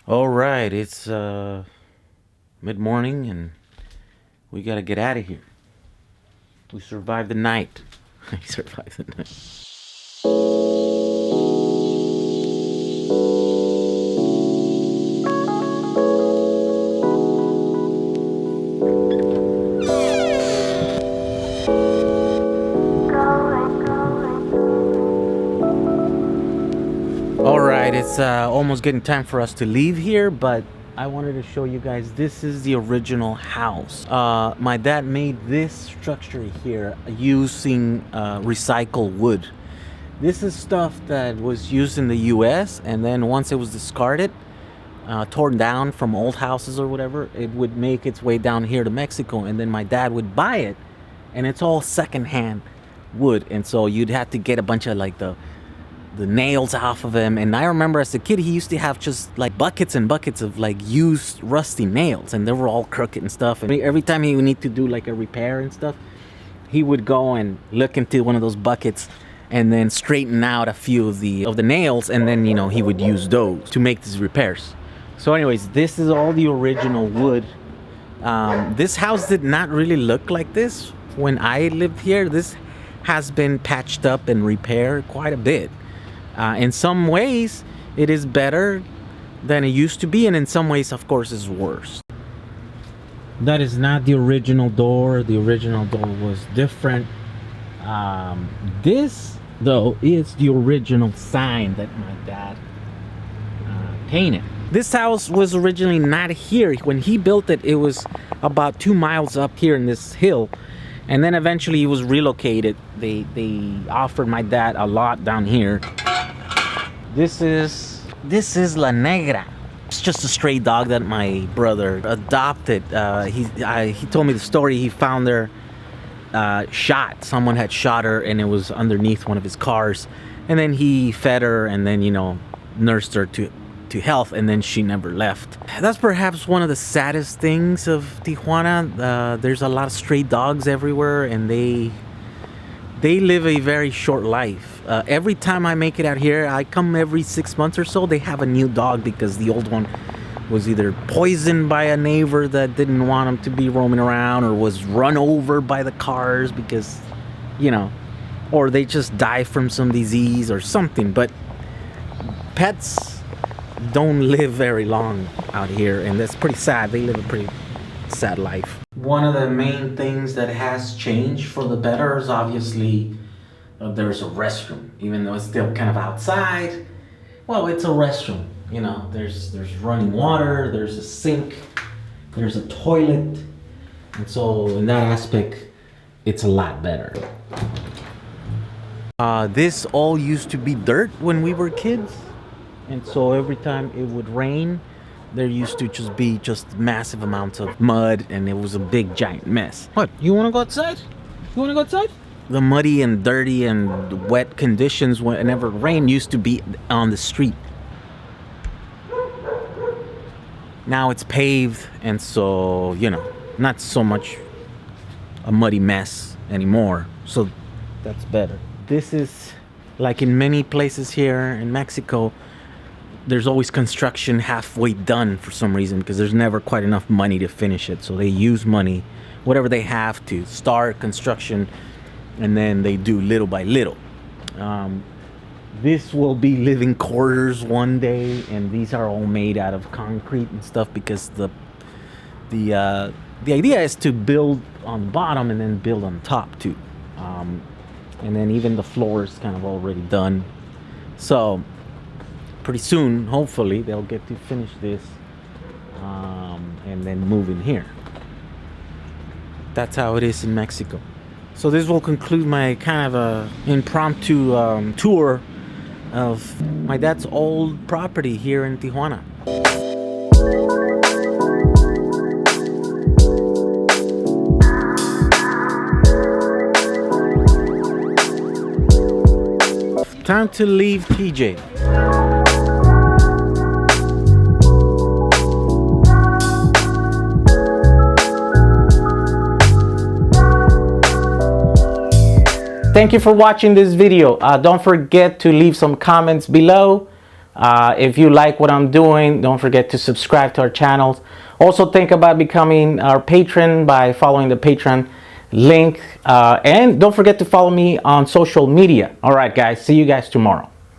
All right, it's mid-morning and we gotta get out of here. We survived the night. I survived the night. All right, it's almost getting time for us to leave here, but I wanted to show you guys this is the original house. My dad made this structure here using recycled wood. This is stuff that was used in the US, and then once it was discarded, torn down from old houses or whatever, it would make its way down here to Mexico, and then my dad would buy it, and it's all secondhand wood, and so you'd have to get a bunch of like the nails off of him. And I remember as a kid, he used to have just like buckets and buckets of like used rusty nails, and they were all crooked and stuff. And every time he would need to do like a repair and stuff, he would go and look into one of those buckets and then straighten out a few of the nails, and then he would use those to make these repairs. So anyways, this is all the original wood. This house did not really look like this when I lived here. This has been patched up and repaired quite a bit. In some ways, it is better than it used to be, and in some ways, of course, is worse. That is not the original door. The original door was different. This, though, is the original sign that my dad painted. This house was originally not here. When he built it, it was about 2 miles up here in this hill. And then eventually he was relocated. They offered my dad a lot down here. This is La Negra. It's just a stray dog that my brother adopted. He told me the story. He found her shot. Someone had shot her, and it was underneath one of his cars. And then he fed her, and then nursed her to health, and then she never left. That's perhaps one of the saddest things of Tijuana. There's a lot of stray dogs everywhere, and they live a very short life. Every time I make it out here, I come every 6 months or so, they have a new dog because the old one was either poisoned by a neighbor that didn't want him to be roaming around, or was run over by the cars because, or they just die from some disease or something. But pets don't live very long out here, and that's pretty sad. They live a pretty sad life. One of the main things that has changed for the better is obviously there's a restroom, even though it's still kind of outside. Well, it's a restroom. There's running water, there's a sink, there's a toilet, and so in that aspect, it's a lot better. This all used to be dirt when we were kids, and so every time it would rain, there used to just be massive amounts of mud, and it was a big giant mess. What, you want to go outside? You want to go outside? The muddy and dirty and wet conditions whenever it rained used to be on the street. Now it's paved, and so, not so much a muddy mess anymore. So that's better. This is like in many places here in Mexico, there's always construction halfway done for some reason, because there's never quite enough money to finish it. So they use money, whatever they have, to start construction, and then they do little by little. This will be living quarters one day, and these are all made out of concrete and stuff, because the idea is to build on the bottom and then build on top too. And then even the floor is kind of already done. So pretty soon, hopefully, they'll get to finish this and then move in here. That's how it is in Mexico. So this will conclude my kind of impromptu tour of my dad's old property here in Tijuana. Time to leave TJ. Thank you for watching this video. Don't forget to leave some comments below. If you like what I'm doing, don't forget to subscribe to our channels. Also think about becoming our patron by following the Patreon link. And don't forget to follow me on social media. All right, guys. See you guys tomorrow.